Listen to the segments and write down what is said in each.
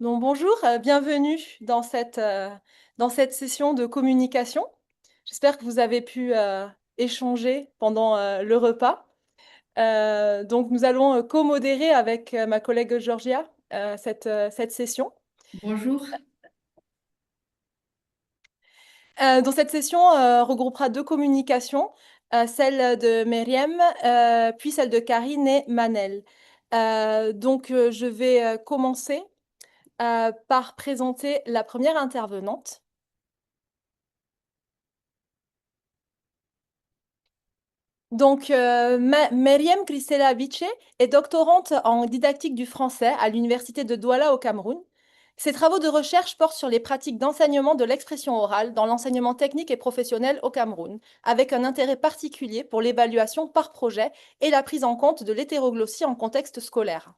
Donc bonjour, bienvenue dans cette session de communication. J'espère que vous avez pu échanger pendant le repas. Donc nous allons co-modérer avec ma collègue Georgia cette session. Bonjour. Donc cette session regroupera deux communications, celle de Myriam, puis celle de Karine et Manel. Donc je vais commencer par présenter la première intervenante. Donc, Meriem Christella Biche est doctorante en didactique du français à l'université de Douala au Cameroun. Ses travaux de recherche portent sur les pratiques d'enseignement de l'expression orale dans l'enseignement technique et professionnel au Cameroun, avec un intérêt particulier pour l'évaluation par projet et la prise en compte de l'hétéroglossie en contexte scolaire.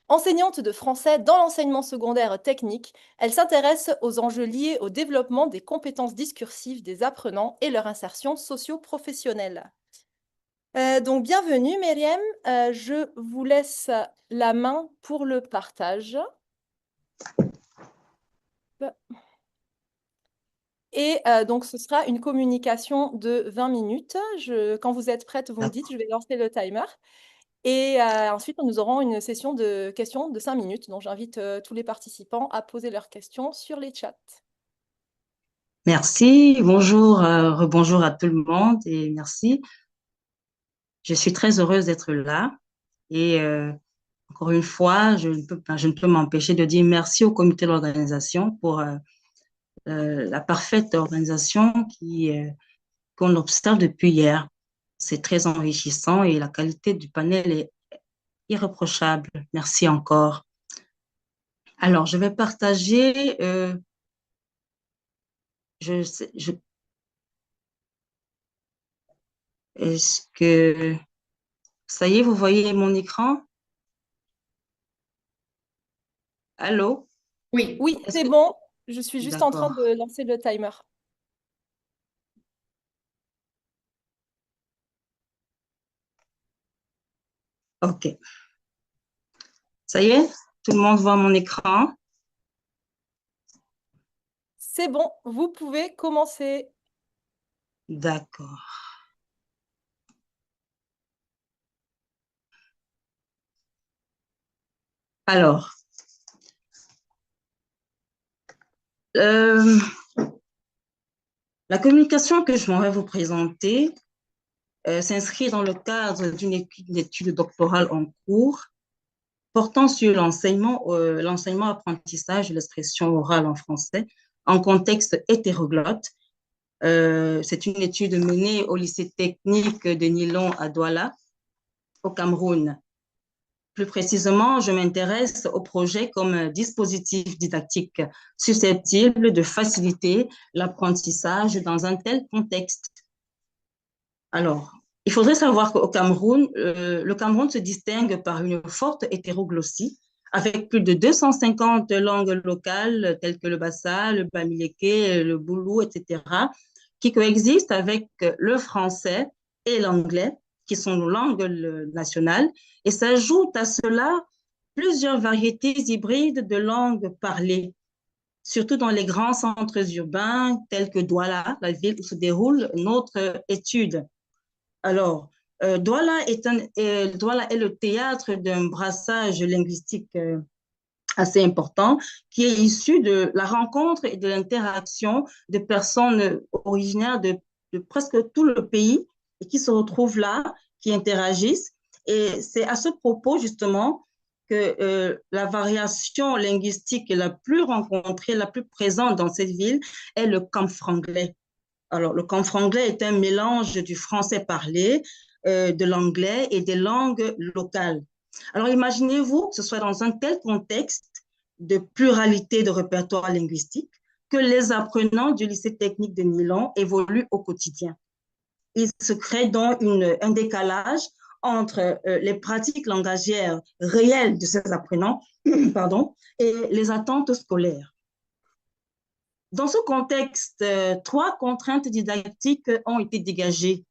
Enseignante de français dans l'enseignement secondaire technique, elle s'intéresse aux enjeux liés au développement des compétences discursives des apprenants et leur insertion socio-professionnelle. Donc bienvenue Myriam, je vous laisse la main pour le partage. Et donc ce sera une communication de 20 minutes. Quand vous êtes prête, vous me dites, D'accord. je vais lancer le timer. Et ensuite, nous aurons une session de questions de 5 minutes. Donc j'invite tous les participants à poser leurs questions sur les chats. Merci. Bonjour, rebonjour à tout le monde et merci. Je suis très heureuse d'être là et encore une fois, je ne peux m'empêcher de dire merci au comité d'organisation pour la parfaite organisation qu'on observe depuis hier. C'est très enrichissant et la qualité du panel est irréprochable. Merci encore. Alors, je vais partager, est-ce que ça y est, vous voyez mon écran? Allô? Oui, oui, Est-ce c'est que... bon. Je suis juste en train D'accord. de lancer le timer. OK. Ça y est? Tout le monde voit mon écran? C'est bon, vous pouvez commencer. D'accord. Alors, euh, la communication que je m'en vais vous présenter s'inscrit dans le cadre d'une étude doctorale en cours portant sur l'enseignement-apprentissage de l'expression orale en français en contexte hétéroglotte. C'est une étude menée au lycée technique de Nilon à Douala, au Cameroun. Plus précisément, je m'intéresse au projet comme un dispositif didactique susceptible de faciliter l'apprentissage dans un tel contexte. Alors, il faudrait savoir qu'au Cameroun, le Cameroun se distingue par une forte hétéroglossie, avec plus de 250 langues locales telles que le Bassa, le Bamileke, le Boulou, etc., qui coexistent avec le français et l'anglais, qui sont nos langues nationales, et s'ajoutent à cela plusieurs variétés hybrides de langues parlées, surtout dans les grands centres urbains tels que Douala, la ville où se déroule notre étude. Alors, Douala est le théâtre d'un brassage linguistique assez important qui est issu de la rencontre et de l'interaction de personnes originaires de presque tout le pays et qui se retrouvent là, qui interagissent. Et c'est à ce propos, justement, que la variation linguistique la plus rencontrée, la plus présente dans cette ville est le camfranglais. Alors, le confranglais est un mélange du français parlé, de l'anglais et des langues locales. Alors, imaginez-vous que ce soit dans un tel contexte de pluralité de répertoire linguistique que les apprenants du lycée technique de Milan évoluent au quotidien. Il se crée donc un décalage entre les pratiques langagières réelles de ces apprenants pardon, et les attentes scolaires. Dans ce contexte, trois contraintes didactiques ont été dégagées.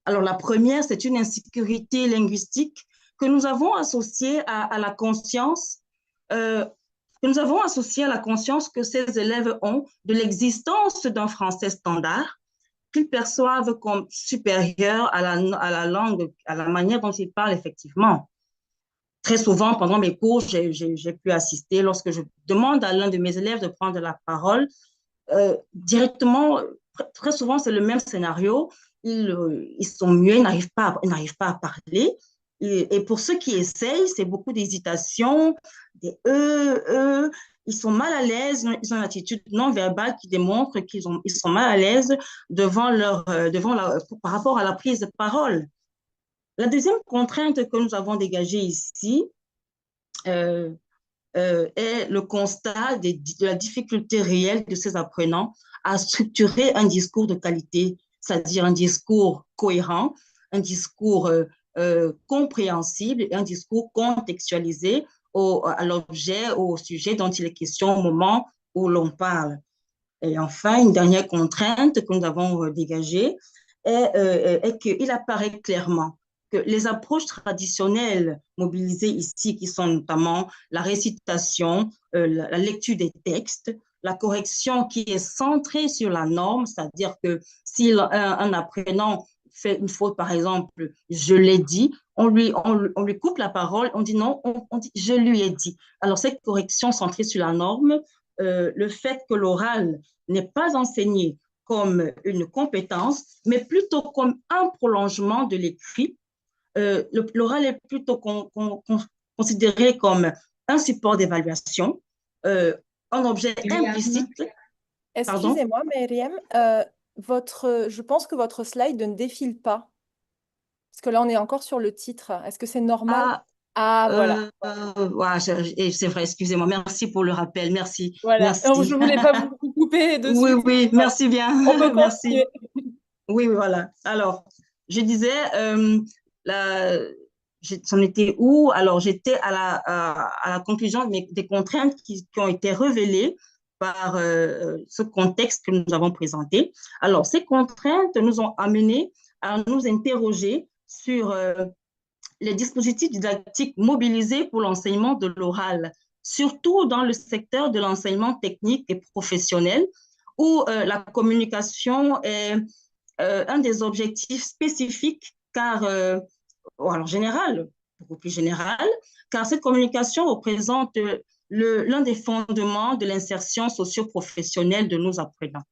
Alors, la première, c'est une insécurité linguistique que nous avons associée à la conscience euh, que nous avons associé à la conscience que ces élèves ont de l'existence d'un français standard qu'ils perçoivent comme supérieur à la langue, à la manière dont ils parlent effectivement. Très souvent, pendant mes cours, j'ai pu assister, lorsque je demande à l'un de mes élèves de prendre la parole, directement, très souvent, c'est le même scénario. Ils sont muets, ils n'arrivent pas à parler. Et pour ceux qui essayent, c'est beaucoup d'hésitation, des ils sont mal à l'aise, ils ont une attitude non verbale qui démontre ils sont mal à l'aise par rapport à la prise de parole. La deuxième contrainte que nous avons dégagée ici, euh, est le constat de la difficulté réelle de ces apprenants à structurer un discours de qualité, c'est-à-dire un discours cohérent, un discours compréhensible et un discours contextualisé à l'objet, au sujet dont il est question au moment où l'on parle. Et enfin, une dernière contrainte que nous avons dégagée est qu'il apparaît clairement que les approches traditionnelles mobilisées ici, qui sont notamment la récitation, la lecture des textes, la correction qui est centrée sur la norme, c'est-à-dire que si un apprenant fait une faute, par exemple, je l'ai dit, on lui coupe la parole, on dit non, on dit je lui ai dit. Alors, cette correction centrée sur la norme, le fait que l'oral n'est pas enseigné comme une compétence, mais plutôt comme un prolongement de l'écrit. L'oral est plutôt considéré comme un support d'évaluation, un objet implicite. Pardon? Excusez-moi, Myriam, je pense que votre slide ne défile pas. Parce que là, on est encore sur le titre. Est-ce que c'est normal? Ah, Ah, voilà. ouais, c'est vrai, excusez-moi. Merci pour le rappel. Merci, Voilà. Non, je merci. ne voulais pas vous couper de Oui, suite. oui, Voilà. merci On bien. peut Merci. continuer. Oui, oui, voilà. Alors, je disais, la, j'en étais où? Alors, j'étais à la conclusion des contraintes qui ont été révélées par ce contexte que nous avons présenté. Alors, ces contraintes nous ont amenés à nous interroger sur les dispositifs didactiques mobilisés pour l'enseignement de l'oral, surtout dans le secteur de l'enseignement technique et professionnel, où la communication est un des objectifs spécifiques, car, alors général, beaucoup plus général, car cette communication représente l'un des fondements de l'insertion socio-professionnelle de nos apprenants.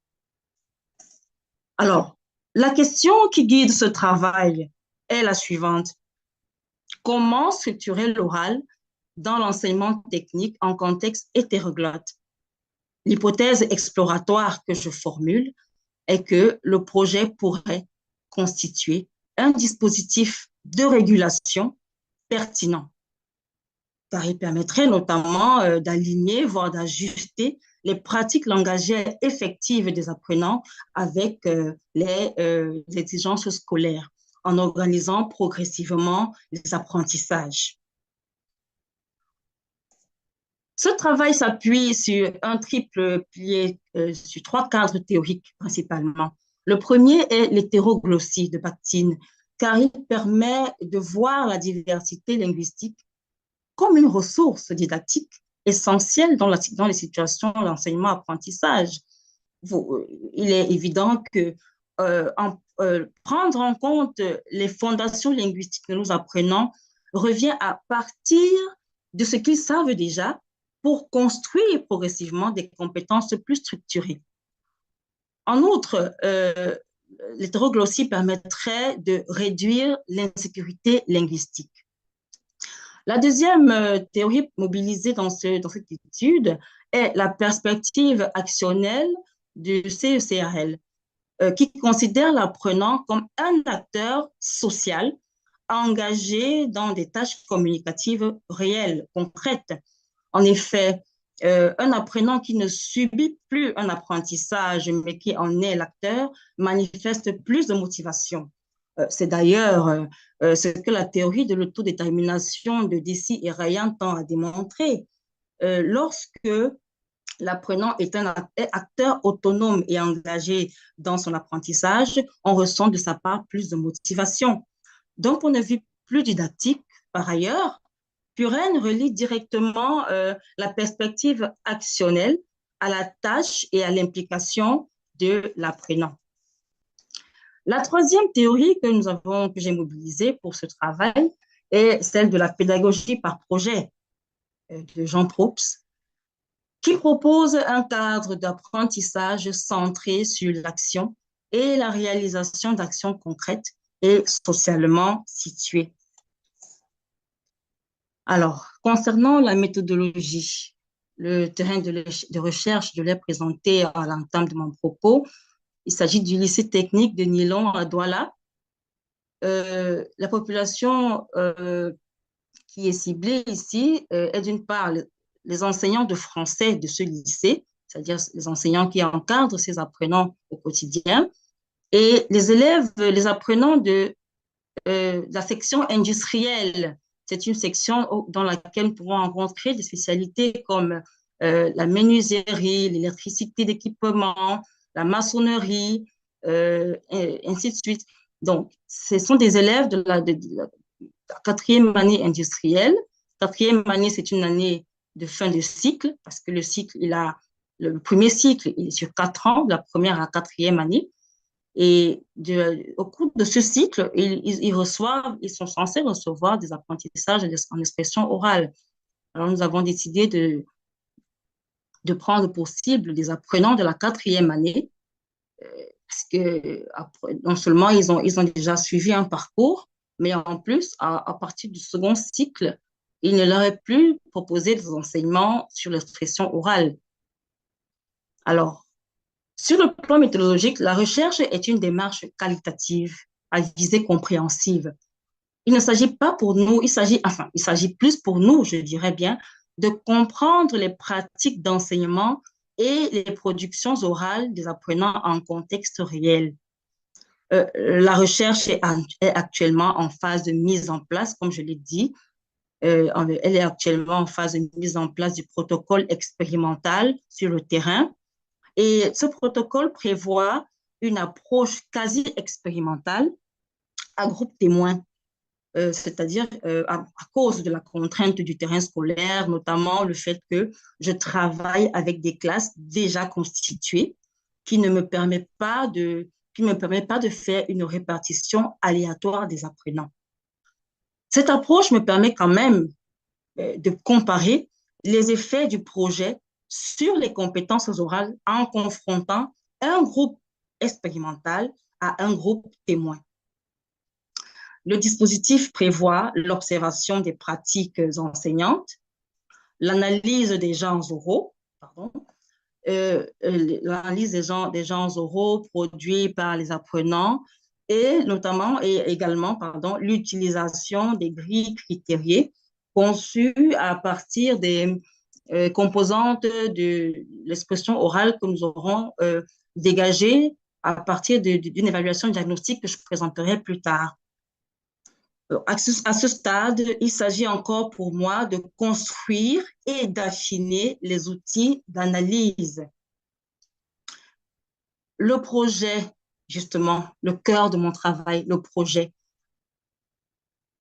Alors, la question qui guide ce travail est la suivante. Comment structurer l'oral dans l'enseignement technique en contexte hétéroglotte? L'hypothèse exploratoire que je formule est que le projet pourrait constituer un dispositif de régulation pertinent, car il permettrait notamment d'aligner, voire d'ajuster les pratiques langagières effectives des apprenants avec les exigences scolaires, en organisant progressivement les apprentissages. Ce travail s'appuie sur un triple pilier, sur trois cadres théoriques principalement. Le premier est l'hétéroglossie de Bakhtin, car il permet de voir la diversité linguistique comme une ressource didactique essentielle dans les situations d'enseignement-apprentissage. Il est évident que prendre en compte les fondations linguistiques que nous apprenons revient à partir de ce qu'ils savent déjà pour construire progressivement des compétences plus structurées. En outre, l'hétéroglossie permettrait de réduire l'insécurité linguistique. La deuxième théorie mobilisée dans cette étude est la perspective actionnelle du CECRL, qui considère l'apprenant comme un acteur social engagé dans des tâches communicatives réelles, concrètes. En effet, un apprenant qui ne subit plus un apprentissage, mais qui en est l'acteur, manifeste plus de motivation. C'est d'ailleurs ce que la théorie de l'autodétermination de Deci et Ryan tend à démontrer. Lorsque l'apprenant est un acteur autonome et engagé dans son apprentissage, on ressent de sa part plus de motivation. D'un point de vue plus didactique, par ailleurs, Puren relie directement la perspective actionnelle à la tâche et à l'implication de l'apprenant. La troisième théorie que j'ai mobilisée pour ce travail est celle de la pédagogie par projet de Jean Probst, qui propose un cadre d'apprentissage centré sur l'action et la réalisation d'actions concrètes et socialement situées. Alors, concernant la méthodologie, le terrain de recherche, je l'ai présenté à l'entame de mon propos. Il s'agit du lycée technique de Nilon à Douala. La population qui est ciblée ici est d'une part les enseignants de français de ce lycée, c'est-à-dire les enseignants qui encadrent ces apprenants au quotidien, et les élèves, les apprenants de la section industrielle. C'est une section dans laquelle nous pouvons rencontrer des spécialités comme la menuiserie, l'électricité d'équipement, la maçonnerie, et ainsi de suite. Donc, ce sont des élèves de la quatrième année industrielle. Quatrième année, c'est une année de fin de cycle, parce que le premier cycle, il est sur 4 ans, de la première à la quatrième année. Et au cours de ce cycle, ils sont censés recevoir des apprentissages en expression orale. Alors, nous avons décidé de prendre pour cible des apprenants de la quatrième année, parce que non seulement ils ont déjà suivi un parcours, mais en plus, à partir du second cycle, il ne leur est plus proposé des enseignements sur l'expression orale. Alors, sur le plan méthodologique, la recherche est une démarche qualitative à visée compréhensive. Il ne s'agit pas pour nous, il s'agit plus pour nous, je dirais bien, de comprendre les pratiques d'enseignement et les productions orales des apprenants en contexte réel. La recherche est actuellement en phase de mise en place, comme je l'ai dit. Elle est actuellement en phase de mise en place du protocole expérimental sur le terrain. Et ce protocole prévoit une approche quasi expérimentale à groupe témoin, c'est-à-dire à cause de la contrainte du terrain scolaire, notamment le fait que je travaille avec des classes déjà constituées qui ne me permettent pas de faire une répartition aléatoire des apprenants. Cette approche me permet quand même de comparer les effets du projet sur les compétences orales en confrontant un groupe expérimental à un groupe témoin. Le dispositif prévoit l'observation des pratiques enseignantes, l'analyse des genres oraux, l'analyse des genres oraux produits par les apprenants et notamment et également l'utilisation des grilles critériées conçues à partir des composantes de l'expression orale que nous aurons dégagées à partir d'une évaluation diagnostique que je présenterai plus tard. À ce stade, il s'agit encore pour moi de construire et d'affiner les outils d'analyse. Le projet, justement, le cœur de mon travail, le projet.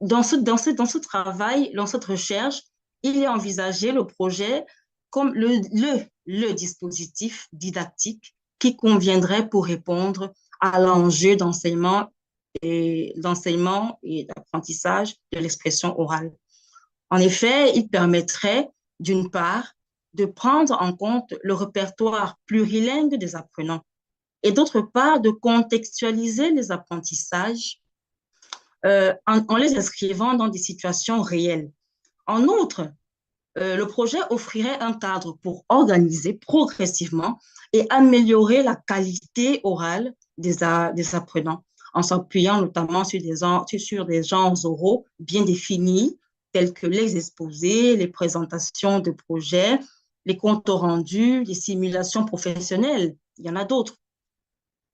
Dans ce travail, dans cette recherche, il est envisagé le projet comme le dispositif didactique qui conviendrait pour répondre à l'enjeu d'enseignement et d'apprentissage de l'expression orale. En effet, il permettrait, d'une part, de prendre en compte le répertoire plurilingue des apprenants et d'autre part, de contextualiser les apprentissages en les inscrivant dans des situations réelles. En outre, le projet offrirait un cadre pour organiser progressivement et améliorer la qualité orale des apprenants, en s'appuyant notamment sur des genres oraux bien définis, tels que les exposés, les présentations de projets, les comptes rendus, les simulations professionnelles. Il y en a d'autres.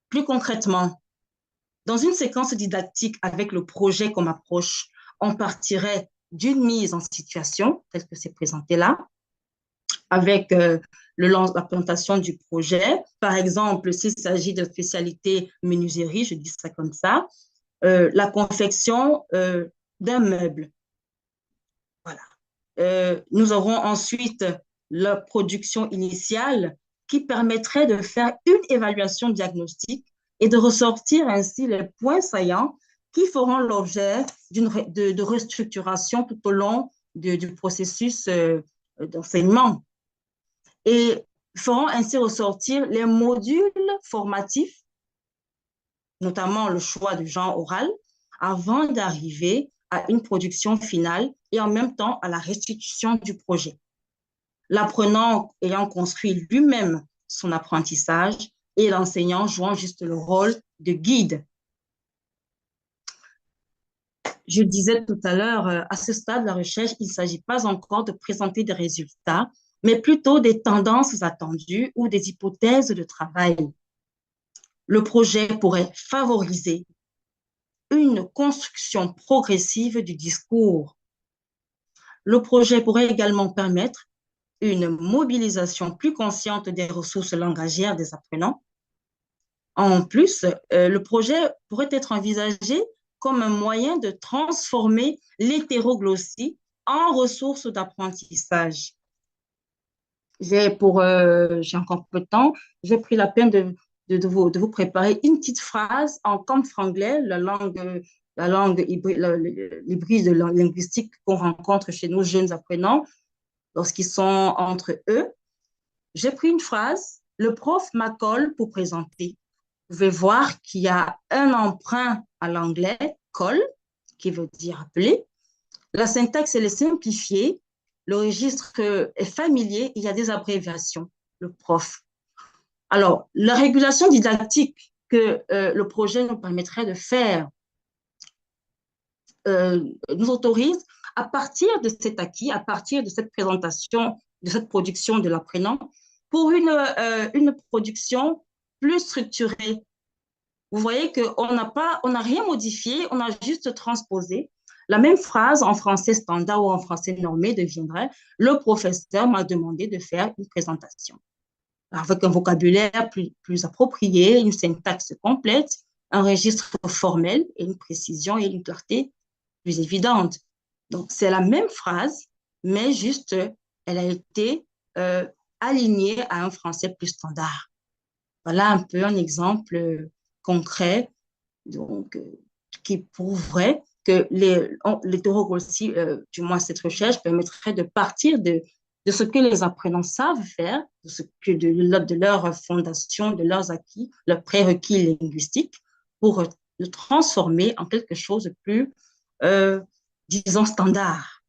Plus concrètement, dans une séquence didactique avec le projet comme approche, on partirait d'une mise en situation, telle que c'est présenté là, avec la présentation du projet. Par exemple, s'il s'agit de spécialité menuiserie, je dis ça comme ça, la confection d'un meuble. Voilà. Nous aurons ensuite la production initiale qui permettrait de faire une évaluation diagnostique et de ressortir ainsi les points saillants qui feront l'objet de restructuration tout au long du processus d'enseignement et feront ainsi ressortir les modules formatifs, notamment le choix du genre oral, avant d'arriver à une production finale et en même temps à la restitution du projet. L'apprenant ayant construit lui-même son apprentissage et l'enseignant jouant juste le rôle de guide. Je disais tout à l'heure, à ce stade de la recherche, il ne s'agit pas encore de présenter des résultats, mais plutôt des tendances attendues ou des hypothèses de travail. Le projet pourrait favoriser une construction progressive du discours. Le projet pourrait également permettre une mobilisation plus consciente des ressources langagières des apprenants. En plus, le projet pourrait être envisagé comme un moyen de transformer l'hétéroglossie en ressources d'apprentissage. J'ai encore peu de temps, j'ai pris la peine de vous préparer une petite phrase en comme franglais, la langue hybride linguistique qu'on rencontre chez nos jeunes apprenants lorsqu'ils sont entre eux. J'ai pris une phrase, le prof m'accole pour présenter. Vous pouvez voir qu'il y a un emprunt à l'anglais, call, qui veut dire appeler. La syntaxe, elle est simplifiée. Le registre est familier. Il y a des abréviations, le prof. Alors, la régulation didactique que le projet nous permettrait de faire nous autorise, à partir de cet acquis, à partir de cette présentation, de cette production de l'apprenant, pour une production plus structurée. Vous voyez qu'on n'a rien modifié, on a juste transposé. La même phrase en français standard ou en français normé deviendrait le professeur m'a demandé de faire une présentation. Avec un vocabulaire plus approprié, une syntaxe complète, un registre formel et une précision et une clarté plus évidente. Donc, c'est la même phrase, mais juste, elle a été alignée à un français plus standard. Voilà un peu un exemple concret donc, qui prouverait que l'hétérogrossie, du moins cette recherche, permettrait de partir de ce que les apprenants savent faire, de leur fondation, de leurs acquis, leurs prérequis linguistiques, pour le transformer en quelque chose de plus, disons, standard.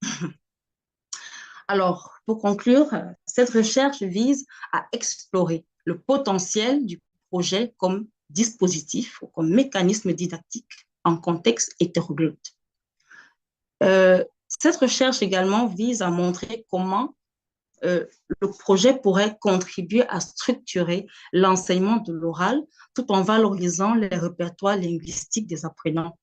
Alors, pour conclure, cette recherche vise à explorer le potentiel du projet comme dispositif ou comme mécanisme didactique en contexte hétéroglotte. Cette recherche également vise à montrer comment le projet pourrait contribuer à structurer l'enseignement de l'oral tout en valorisant les répertoires linguistiques des apprenants.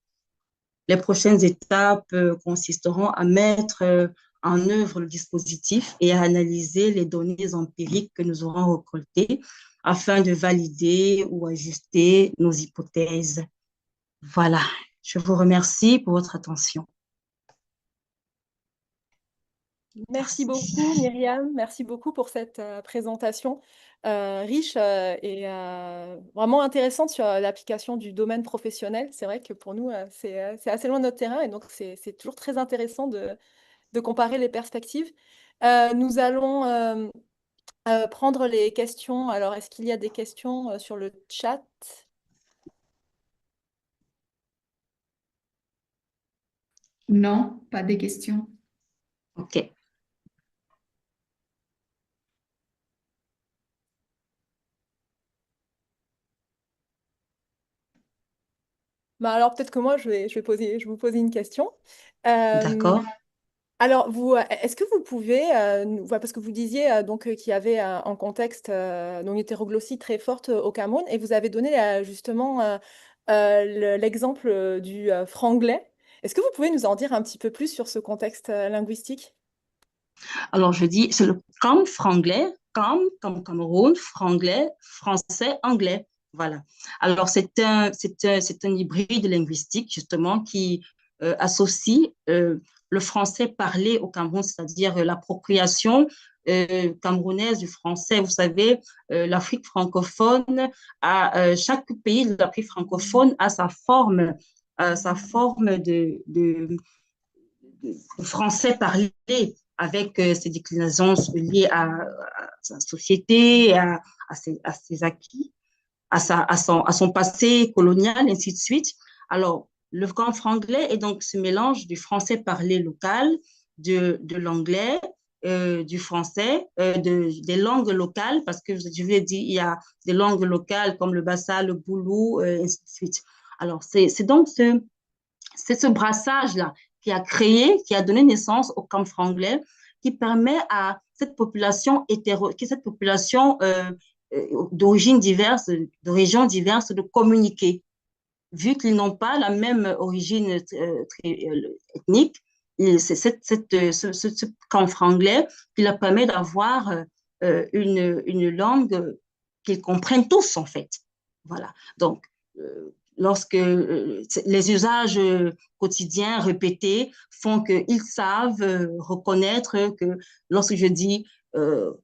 Les prochaines étapes consisteront à mettre en œuvre le dispositif et à analyser les données empiriques que nous aurons récoltées afin de valider ou ajuster nos hypothèses. Voilà, je vous remercie pour votre attention. Merci beaucoup, Myriam. Merci beaucoup pour cette présentation riche et vraiment intéressante sur l'application du domaine professionnel. C'est vrai que pour nous, c'est assez loin de notre terrain et donc c'est toujours très intéressant de comparer les perspectives. Nous allons prendre les questions. Alors, est-ce qu'il y a des questions sur le chat? Non, pas de questions. OK. Bah alors peut-être que moi, je vais vous poser une question. D'accord. Alors, est-ce que vous pouvez, parce que vous disiez donc qu'il y avait un contexte, donc hétéroglossie très forte au Cameroun, et vous avez donné justement l'exemple du franglais. Est-ce que vous pouvez nous en dire un petit peu plus sur ce contexte linguistique? Alors, je dis, c'est le CAM franglais, CAM comme Cameroun, franglais, français, anglais. Voilà. Alors, c'est un hybride linguistique, justement, qui associe le français parlé au Cameroun, c'est-à-dire l'appropriation camerounaise du français. Vous savez, l'Afrique francophone, chaque pays de l'Afrique francophone a sa forme de français parlé avec ses déclinaisons liées à sa société, à ses acquis, à son passé colonial, ainsi de suite. Alors, le camp franglais est donc ce mélange du français parlé local, de l'anglais, du français, des langues locales, parce que je vous l'ai dit, il y a des langues locales comme le bassa, le boulou, ainsi de suite. Alors, c'est donc c'est ce brassage-là qui a donné naissance au camp franglais, qui permet à cette population d'origines diverses, de régions diverses, de communiquer. Vu qu'ils n'ont pas la même origine ethnique, ce camp franglais qui leur permet d'avoir une langue qu'ils comprennent tous, en fait. Voilà. Donc, lorsque les usages quotidiens répétés font qu'ils savent reconnaître que lorsque je dis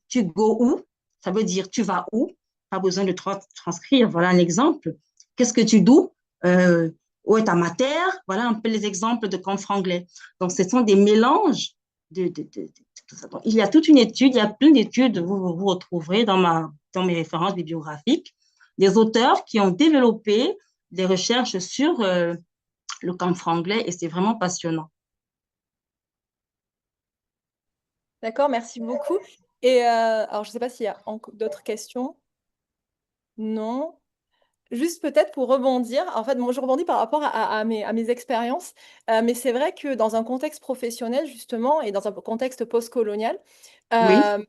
tu go où, ça veut dire tu vas où, pas besoin de transcrire. Voilà un exemple. Qu'est-ce que tu dois? Euh, où est ta matière? Voilà un peu les exemples de camp franglais. Donc, ce sont des mélanges de tout ça. Donc, il y a toute une étude, il y a plein d'études, vous retrouverez dans mes références bibliographiques, des auteurs qui ont développé des recherches sur le camp franglais et c'est vraiment passionnant. D'accord, merci beaucoup. Et alors, je ne sais pas s'il y a d'autres questions. Non. Juste peut-être pour rebondir, en fait, moi je rebondis par rapport à mes expériences, mais c'est vrai que dans un contexte professionnel justement et dans un contexte post-colonial, Oui. euh,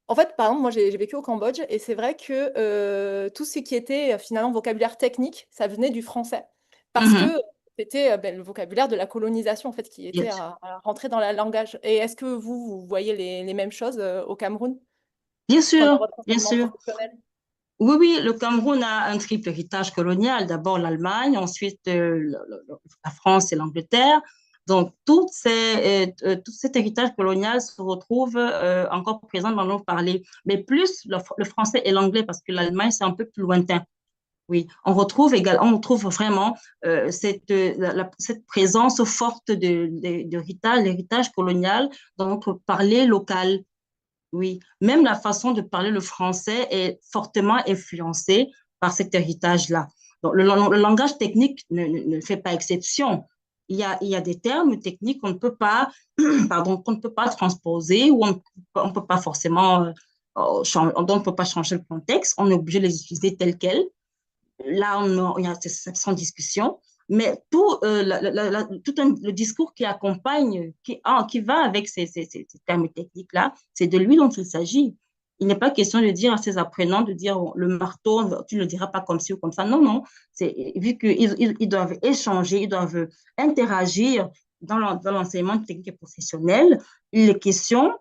en fait, par exemple, moi j'ai vécu au Cambodge et c'est vrai que tout ce qui était finalement vocabulaire technique, ça venait du français parce que Mhm. c'était ben, le vocabulaire de la colonisation en fait qui était Yes. à rentrer dans le langage. Et est-ce que vous voyez les mêmes choses au Cameroun pendant votre Bien enseignement sûr. professionnel? Oui, oui, le Cameroun a un triple héritage colonial. D'abord l'Allemagne, ensuite la France et l'Angleterre. Donc, tout cet héritage colonial se retrouve encore présent dans nos parlers. Mais plus le français et l'anglais, parce que l'Allemagne, c'est un peu plus lointain. Oui, on retrouve vraiment cette présence forte l'héritage colonial dans notre parler local. Oui, même la façon de parler le français est fortement influencée par cet héritage-là. Donc, le langage technique ne fait pas exception. Il y a des termes techniques qu'on ne peut pas, pardon, qu'on ne peut pas transposer ou on ne peut pas forcément, dont on ne peut pas changer le contexte. On est obligé de les utiliser tels quels. Là, il y a sans discussion. Mais le discours qui accompagne, qui va avec ces termes techniques-là, c'est de lui dont il s'agit. Il n'est pas question de dire à ses apprenants de dire oh, le marteau, tu ne le diras pas comme ci ou comme ça. Non, non. Vu qu'ils doivent échanger, ils doivent interagir dans l'enseignement technique et professionnel, il est question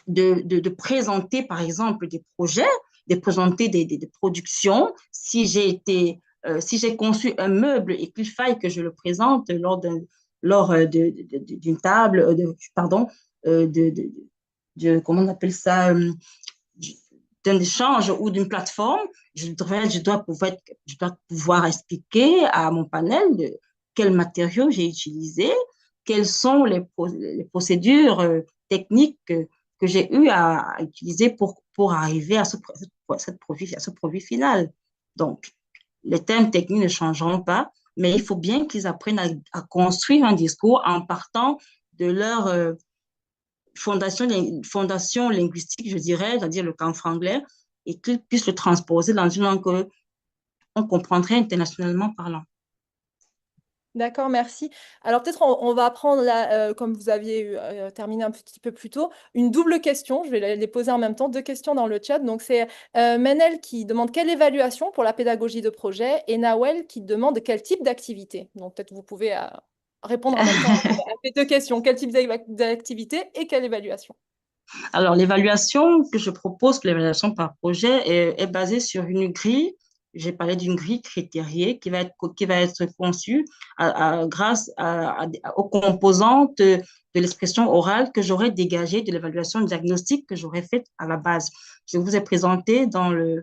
de présenter, par exemple, des projets, de présenter des productions. Si j'ai conçu un meuble et qu'il faille que je le présente lors d'une table, pardon, comment on appelle ça, d'un échange ou d'une plateforme, je dois pouvoir expliquer à mon panel de quels matériaux j'ai utilisé, quelles sont les procédures techniques que j'ai eu à utiliser pour arriver à à ce produit final. Donc, les thèmes techniques ne changeront pas, mais il faut bien qu'ils apprennent à construire un discours en partant de leur fondation linguistique, je dirais, c'est-à-dire le camp franglais, et qu'ils puissent le transposer dans une langue qu'on comprendrait internationalement parlant. D'accord, merci. Alors peut-être on va prendre, là, comme vous aviez terminé un petit peu plus tôt, une double question. Je vais les poser en même temps, deux questions dans le chat. Donc c'est Manel qui demande quelle évaluation pour la pédagogie de projet et Nawel qui demande quel type d'activité. Donc peut-être vous pouvez répondre en même temps à ces deux questions. Quel type d'activité et quelle évaluation? Alors, l'évaluation que je propose, l'évaluation par projet, est basée sur une grille, j'ai parlé d'une grille critériée qui va être conçue grâce aux composantes de l'expression orale que j'aurais dégagées de l'évaluation diagnostique que j'aurais faite à la base. Je vous ai présenté dans euh,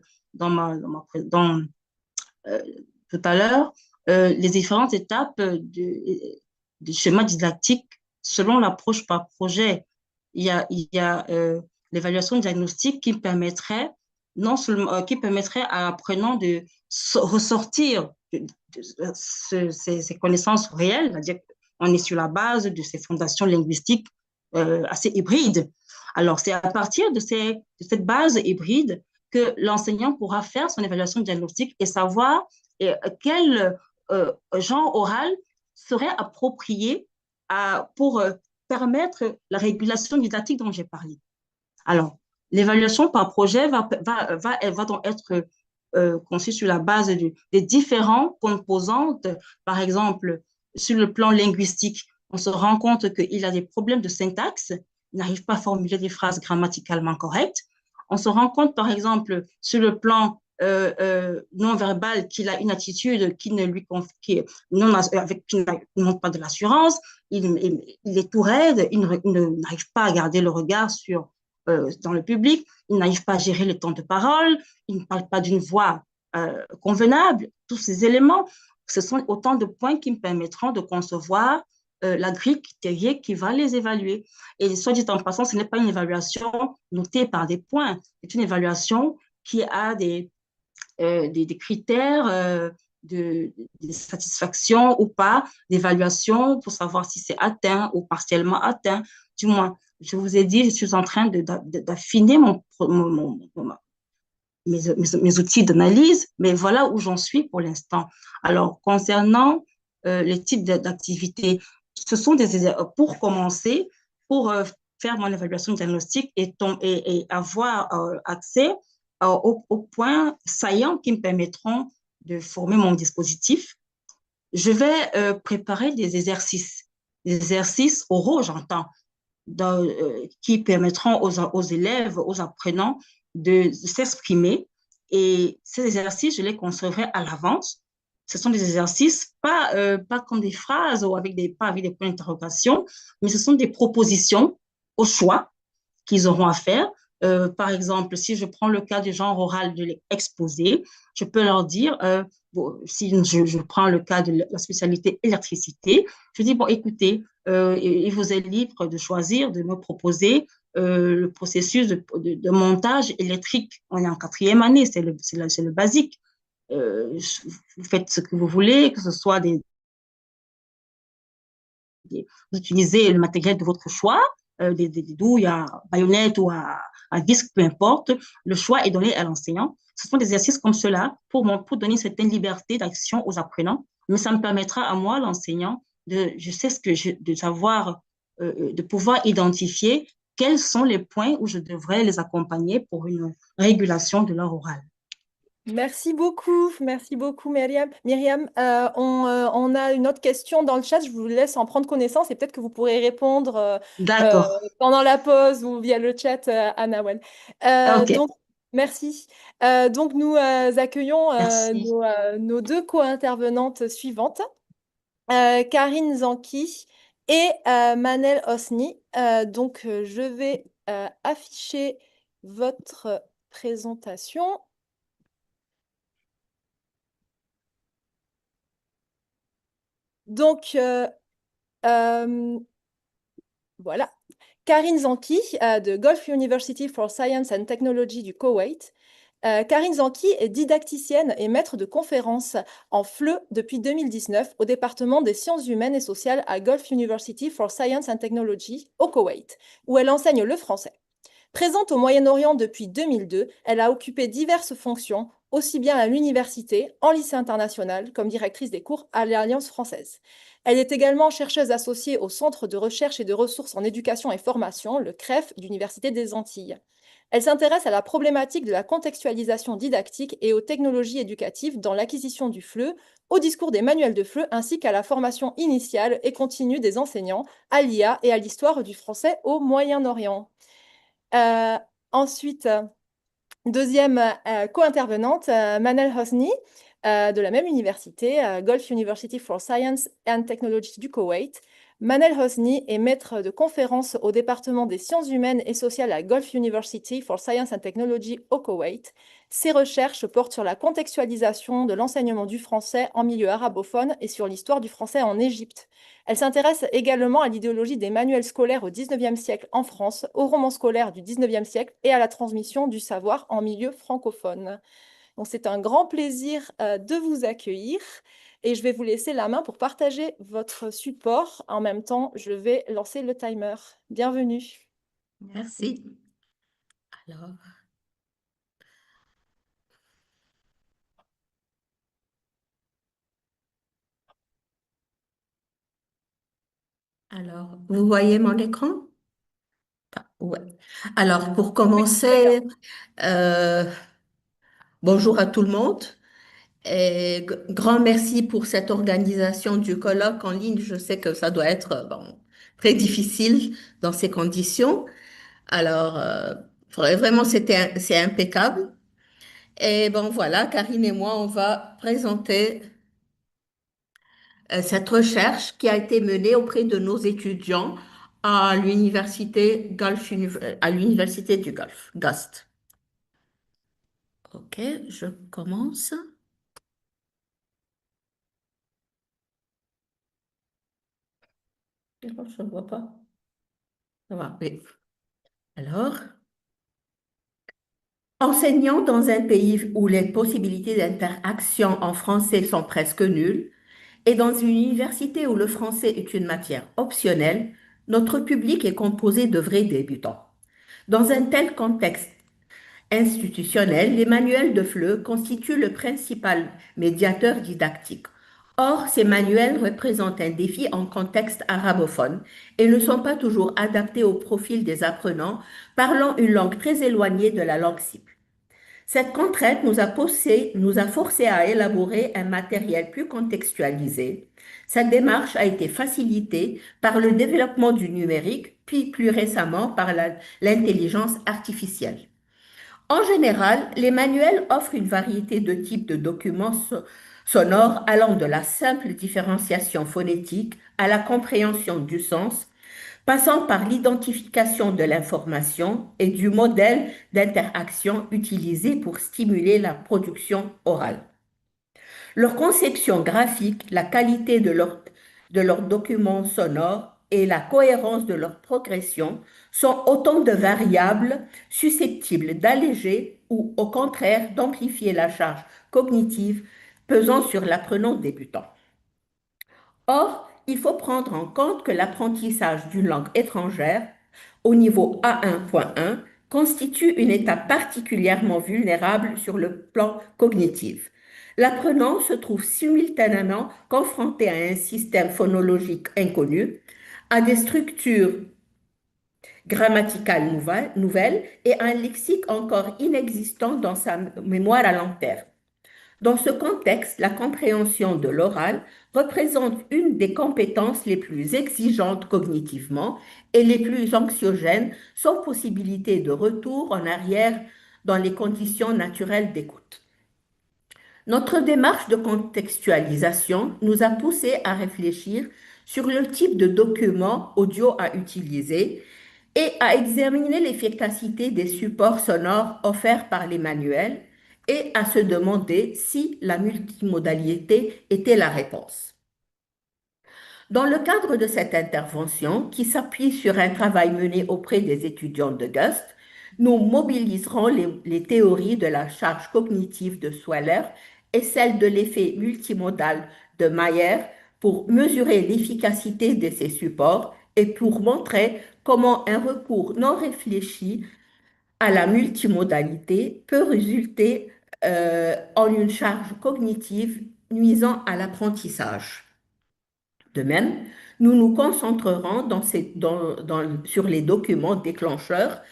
tout à l'heure les différentes étapes du schéma didactique selon l'approche par projet. Il y a l'évaluation diagnostique qui permettrait non seulement qui permettrait à l'apprenant de ressortir ces connaissances réelles, c'est-à-dire qu'on est sur la base de ces fondations linguistiques assez hybrides. Alors, c'est à partir de cette base hybride que l'enseignant pourra faire son évaluation diagnostique et savoir quel genre oral serait approprié pour permettre la régulation didactique dont j'ai parlé. Alors, l'évaluation par projet va donc être conçue sur la base des différentes composantes. Par exemple, sur le plan linguistique, on se rend compte qu'il a des problèmes de syntaxe, il n'arrive pas à formuler des phrases grammaticalement correctes. On se rend compte, par exemple, sur le plan non-verbal, qu'il a une attitude qui ne lui qui, non, avec, qui ne montre pas de l'assurance, il est tout raide, il n'arrive pas à garder le regard dans le public, il n'arrive pas à gérer le temps de parole, il ne parle pas d'une voix convenable. Tous ces éléments, ce sont autant de points qui me permettront de concevoir la grille critériée qui va les évaluer. Et soit dit en passant, ce n'est pas une évaluation notée par des points, c'est une évaluation qui a des critères de satisfaction ou pas, d'évaluation pour savoir si c'est atteint ou partiellement atteint. Du moins, je vous ai dit, je suis en train d'affiner mes outils d'analyse, mais voilà où j'en suis pour l'instant. Alors, concernant les types d'activités, ce sont pour commencer, pour faire mon évaluation diagnostique et avoir accès aux points saillants qui me permettront de former mon dispositif. Je vais préparer des exercices oraux, j'entends, qui permettront aux élèves, aux apprenants de s'exprimer. Et ces exercices, je les concevrai à l'avance. Ce sont des exercices, pas comme des phrases ou pas avec des points d'interrogation, mais ce sont des propositions au choix qu'ils auront à faire. Par exemple, si je prends le cas du genre oral de l'exposé, je peux leur dire, bon, si je prends le cas de la spécialité électricité, je dis, bon, écoutez, il vous est libre de choisir, de me proposer le processus de montage électrique. On est en quatrième année, c'est le basique. Vous faites ce que vous voulez, que ce soit vous utilisez le matériel de votre choix, des douilles à baïonnette ou à disque, peu importe. Le choix est donné à l'enseignant. Ce sont des exercices comme cela pour donner une certaine liberté d'action aux apprenants, mais ça me permettra à moi, l'enseignant, de savoir, de pouvoir identifier quels sont les points où je devrais les accompagner pour une régulation de leur oral. Merci beaucoup, Myriam. Myriam, on a une autre question dans le chat. Je vous laisse en prendre connaissance et peut-être que vous pourrez répondre euh, D'accord. pendant la pause ou via le chat à Nawal. OK. Donc, merci. Donc, nous accueillons Merci. nos deux co-intervenantes suivantes, Karine Zanki et Manel Hosni. Je vais afficher votre présentation. Donc, euh, voilà. Karine Zanki de Gulf University for Science and Technology du Koweït. Karine Zanki est didacticienne et maître de conférences en FLE depuis 2019 au département des sciences humaines et sociales à Gulf University for Science and Technology au Koweït, où elle enseigne le français. Présente au Moyen-Orient depuis 2002, elle a occupé diverses fonctions, aussi bien à l'université, en lycée international, comme directrice des cours à l'Alliance française. Elle est également chercheuse associée au Centre de recherche et de ressources en éducation et formation, le CREF, d'Université des Antilles. Elle s'intéresse à la problématique de la contextualisation didactique et aux technologies éducatives dans l'acquisition du FLE, au discours des manuels de FLE ainsi qu'à la formation initiale et continue des enseignants, à l'IA et à l'histoire du français au Moyen-Orient. Euh, ensuite, Deuxième co-intervenante, Manal Hosni, de la même université, Gulf University for Science and Technology du Koweït. Manal Hosni est maître de conférences au département des sciences humaines et sociales à Gulf University for Science and Technology au Koweït. Ses recherches portent sur la contextualisation de l'enseignement du français en milieu arabophone et sur l'histoire du français en Égypte. Elle s'intéresse également à l'idéologie des manuels scolaires au XIXe siècle en France, aux romans scolaires du XIXe siècle et à la transmission du savoir en milieu francophone. Donc, c'est un grand plaisir de vous accueillir et je vais vous laisser la main pour partager votre support. En même temps, je vais lancer le timer. Bienvenue. Merci. Alors, vous voyez mon écran? Ouais. Alors, pour commencer, euh, bonjour à tout le monde et grand merci pour cette organisation du colloque en ligne. Je sais que ça doit être bon, très difficile dans ces conditions. Alors, vraiment, c'est impeccable. Et bon, voilà, Karine et moi, on va présenter cette recherche qui a été menée auprès de nos étudiants à à l'université du Golfe, GUST. OK, je commence. Non, je ne vois pas. Ça va, oui. Alors, enseignant dans un pays où les possibilités d'interaction en français sont presque nulles, et dans une université où le français est une matière optionnelle, notre public est composé de vrais débutants. Dans un tel contexte institutionnel, les manuels de FLE constituent le principal médiateur didactique. Or, ces manuels représentent un défi en contexte arabophone et ne sont pas toujours adaptés au profil des apprenants parlant une langue très éloignée de la langue cible. Cette contrainte nous a forcé à élaborer un matériel plus contextualisé. Cette démarche a été facilitée par le développement du numérique, puis plus récemment par l'intelligence artificielle. En général, les manuels offrent une variété de types de documents sonores allant de la simple différenciation phonétique à la compréhension du sens, passant par l'identification de l'information et du modèle d'interaction utilisé pour stimuler la production orale. Leur conception graphique, la qualité de leurs documents sonores et la cohérence de leur progression sont autant de variables susceptibles d'alléger ou au contraire d'amplifier la charge cognitive pesant sur l'apprenant débutant. Or, il faut prendre en compte que l'apprentissage d'une langue étrangère au niveau A1.1 constitue une étape particulièrement vulnérable sur le plan cognitif. L'apprenant se trouve simultanément confronté à un système phonologique inconnu, à des structures grammaticales nouvelles et à un lexique encore inexistant dans sa mémoire à long terme. Dans ce contexte, la compréhension de l'oral représente une des compétences les plus exigeantes cognitivement et les plus anxiogènes, sans possibilité de retour en arrière dans les conditions naturelles d'écoute. Notre démarche de contextualisation nous a poussé à réfléchir sur le type de document audio à utiliser et à examiner l'efficacité des supports sonores offerts par les manuels et à se demander si la multimodalité était la réponse. Dans le cadre de cette intervention, qui s'appuie sur un travail mené auprès des étudiants de GUST, nous mobiliserons les théories de la charge cognitive de Sweller et celles de l'effet multimodal de Mayer pour mesurer l'efficacité de ces supports et pour montrer comment un recours non réfléchi à la multimodalité peut résulter en une charge cognitive nuisant à l'apprentissage. De même, nous nous concentrerons sur les documents déclencheurs,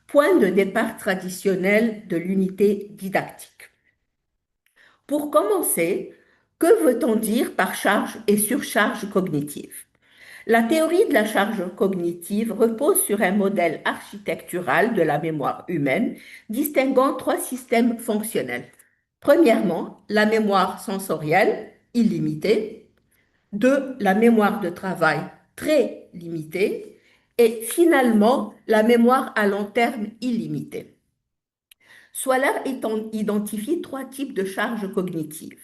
point de départ traditionnel de l'unité didactique. Pour commencer, que veut-on dire par charge et surcharge cognitive? La théorie de la charge cognitive repose sur un modèle architectural de la mémoire humaine distinguant trois systèmes fonctionnels. Premièrement, la mémoire sensorielle illimitée. Deux, la mémoire de travail très limitée. Et finalement, la mémoire à long terme illimitée. Swaller identifie trois types de charges cognitives.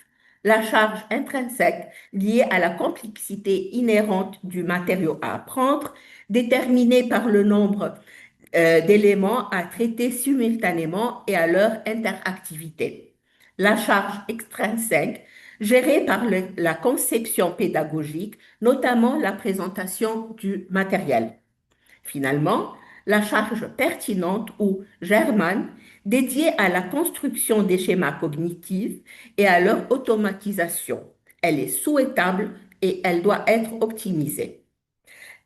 La charge intrinsèque, liée à la complexité inhérente du matériau à apprendre, déterminée par le nombre d'éléments à traiter simultanément et à leur interactivité. La charge extrinsèque, gérée par la conception pédagogique, notamment la présentation du matériel. Finalement, la charge pertinente ou German, dédiée à la construction des schémas cognitifs et à leur automatisation. Elle est souhaitable et elle doit être optimisée.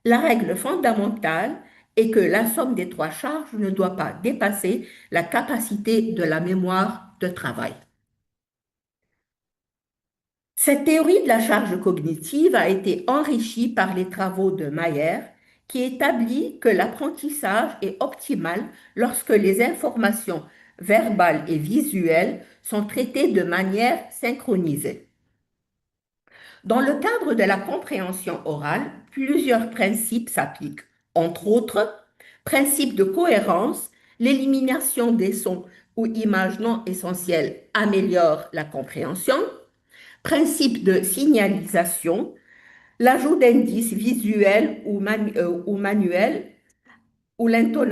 La règle fondamentale est que la somme des trois charges ne doit pas dépasser la capacité de la mémoire de travail. Cette théorie de la charge cognitive a été enrichie par les travaux de Mayer, qui établit que l'apprentissage est optimal lorsque les informations verbales et visuelles sont traitées de manière synchronisée. Dans le cadre de la compréhension orale, plusieurs principes s'appliquent, entre autres, principe de cohérence, l'élimination des sons ou images non essentielles améliore la compréhension, principe de signalisation, l'ajout d'indices visuels ou manuels ou l'ajout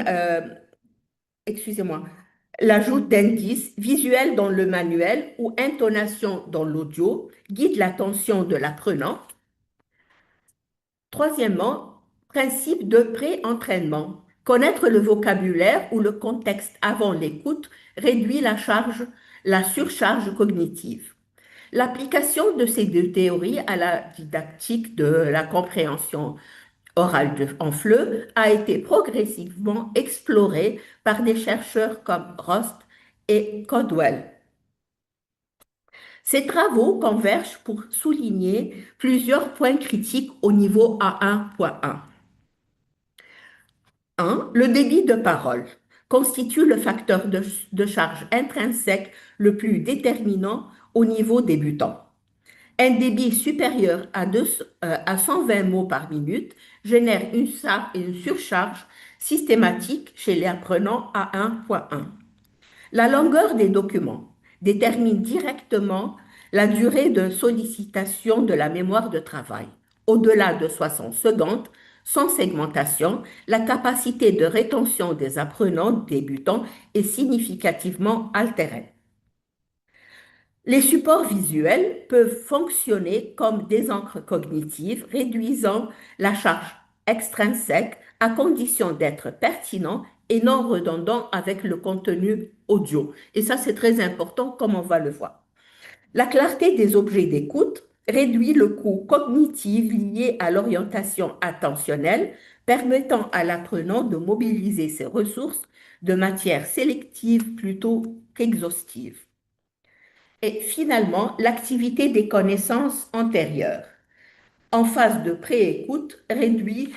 d'indices visuels dans le manuel ou intonation dans l'audio guide l'attention de l'apprenant. Troisièmement, principe de pré-entraînement. Connaître le vocabulaire ou le contexte avant l'écoute réduit la surcharge cognitive. L'application de ces deux théories à la didactique de la compréhension orale en FLE a été progressivement explorée par des chercheurs comme Rost et Codwell. Ces travaux convergent pour souligner plusieurs points critiques au niveau A1.1. 1. Le débit de parole constitue le facteur de charge intrinsèque le plus déterminant au niveau débutant. Un débit supérieur à 120 mots par minute génère une surcharge systématique chez les apprenants A1.1. La longueur des documents détermine directement la durée de sollicitation de la mémoire de travail. Au-delà de 60 secondes, sans segmentation, la capacité de rétention des apprenants débutants est significativement altérée. Les supports visuels peuvent fonctionner comme des encres cognitives, réduisant la charge extrinsèque à condition d'être pertinent et non redondant avec le contenu audio. Et ça, c'est très important, comme on va le voir. La clarté des objets d'écoute réduit le coût cognitif lié à l'orientation attentionnelle, permettant à l'apprenant de mobiliser ses ressources de manière sélective plutôt qu'exhaustive. Et finalement, l'activité des connaissances antérieures en phase de pré-écoute réduit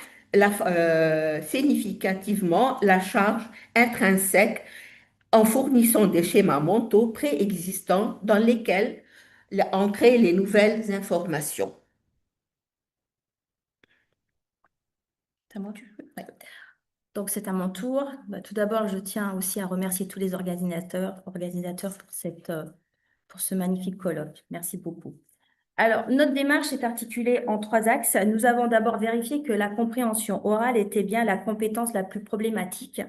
significativement la charge intrinsèque en fournissant des schémas mentaux préexistants dans lesquels on crée les nouvelles informations. Donc, c'est à mon tour. Tout d'abord, je tiens aussi à remercier tous les organisateurs pour ce magnifique colloque. Merci beaucoup. Alors, notre démarche est articulée en trois axes. Nous avons d'abord vérifié que la compréhension orale était bien la compétence la plus problématique,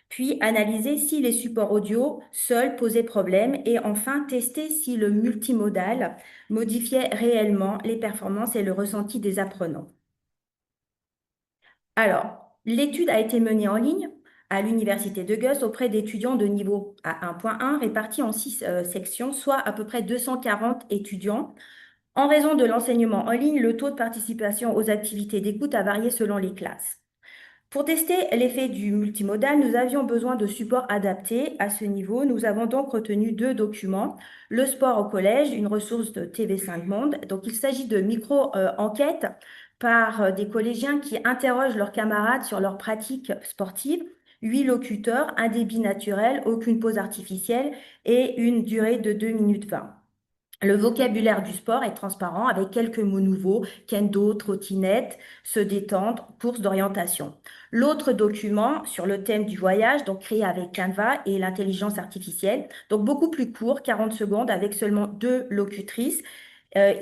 puis analysé si les supports audio seuls posaient problème et enfin testé si le multimodal modifiait réellement les performances et le ressenti des apprenants. Alors, l'étude a été menée en ligne à l'Université de Goethe auprès d'étudiants de niveau A1.1 répartis en 6 sections, soit à peu près 240 étudiants. En raison de l'enseignement en ligne, le taux de participation aux activités d'écoute a varié selon les classes. Pour tester l'effet du multimodal, nous avions besoin de supports adaptés. À ce niveau, nous avons donc retenu 2 documents. Le sport au collège, une ressource de TV5 Monde. Donc, il s'agit de micro-enquêtes par des collégiens qui interrogent leurs camarades sur leurs pratiques sportives. 8 locuteurs, un débit naturel, aucune pause artificielle et une durée de 2 minutes 20. Le vocabulaire du sport est transparent avec quelques mots nouveaux, kendo, trottinette, se détendre, course d'orientation. L'autre document sur le thème du voyage, donc créé avec Canva et l'intelligence artificielle, donc beaucoup plus court, 40 secondes avec seulement 2 locutrices.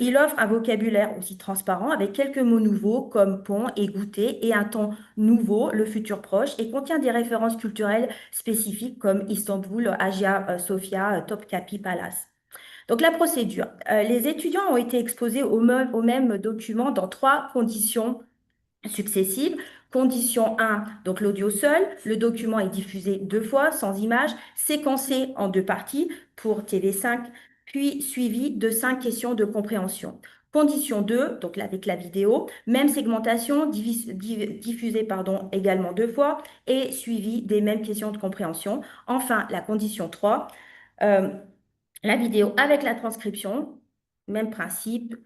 Il offre un vocabulaire aussi transparent avec quelques mots nouveaux comme pont et goûter et un ton nouveau, le futur proche, et contient des références culturelles spécifiques comme Istanbul, Hagia Sophia, Topkapi Palace. Donc la procédure. Les étudiants ont été exposés au même document dans 3 conditions successives. Condition 1, donc l'audio seul. Le document est diffusé 2 fois, sans image, séquencé en 2 parties pour TV5, puis suivi de 5 questions de compréhension. Condition 2, donc là, avec la vidéo, même segmentation, diffusée également 2 fois et suivi des mêmes questions de compréhension. Enfin, la condition 3, la vidéo avec la transcription, même principe,